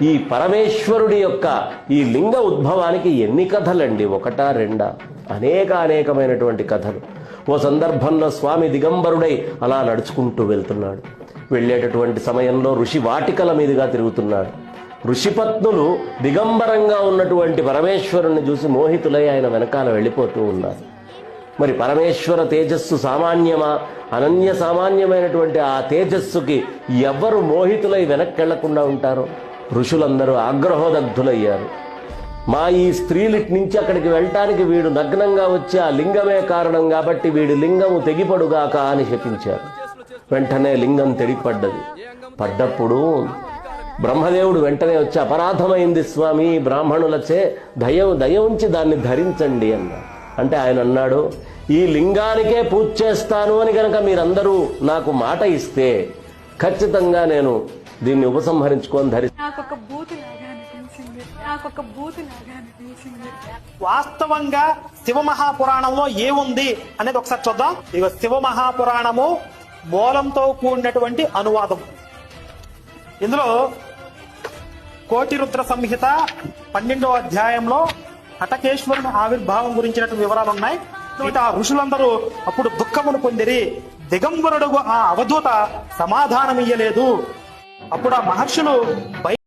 ఈ పరమేశ్వరుడి యొక్క ఈ లింగ ఉద్భవానికి ఎన్ని కథలండి, ఒకటా రెండా? అనేకమైనటువంటి కథలు. ఓ సందర్భంలో స్వామి దిగంబరుడై అలా నడుచుకుంటూ వెళ్తున్నాడు. వెళ్ళేటటువంటి సమయంలో ఋషి వాటికల మీదుగా తిరుగుతున్నాడు. ఋషిపత్నులు దిగంబరంగా ఉన్నటువంటి పరమేశ్వరుణ్ణి చూసి మోహితులై ఆయన వెనకాల వెళ్ళిపోతూ ఉన్నారు. మరి పరమేశ్వర తేజస్సు సామాన్యమా? అనన్య సామాన్యమైనటువంటి ఆ తేజస్సుకి ఎవ్వరు మోహితులై వెనక్కి వెళ్లకుండా ఉంటారో? ఋషులందరూ ఆగ్రహోదగ్ధులయ్యారు. మా ఈ స్త్రీలిటి నుంచి అక్కడికి వెళ్ళటానికి వీడు నగ్నంగా వచ్చి ఆ లింగమే కారణం కాబట్టి వీడి లింగము తెగిపడుగాక అని శపించారు. వెంటనే లింగం తెగిపడ్డది. పడ్డప్పుడు బ్రహ్మదేవుడు వెంటనే వచ్చి, అపరాధమైంది స్వామి, బ్రాహ్మణులచే దయ ఉంచి దాన్ని ధరించండి అన్నాడు. అంటే ఆయన అన్నాడు, ఈ లింగానికే పూజ చేస్తాను అని కనుక మీరందరూ నాకు మాట ఇస్తే ఖచ్చితంగా నేను దీన్ని ఉపసంహరించుకొని వాస్తవంగా శివ మహాపురాణంలో ఏముంది అనేది ఒకసారి చూద్దాం. ఇక శివ మహాపురాణము మూలంతో కూడినటువంటి అనువాదం. ఇందులో కోటి రుద్ర సంహిత 12వ అధ్యాయంలో హటకేశ్వరుని ఆవిర్భావం గురించినటువంటి వివరాలు ఉన్నాయి. ఆ ఋషులందరూ అప్పుడు దుఃఖమును పొందిరి. దిగంబరుడు ఆ అవధూత సమాధానమియ్యలేదు. అప్పుడు ఆ మహర్షులు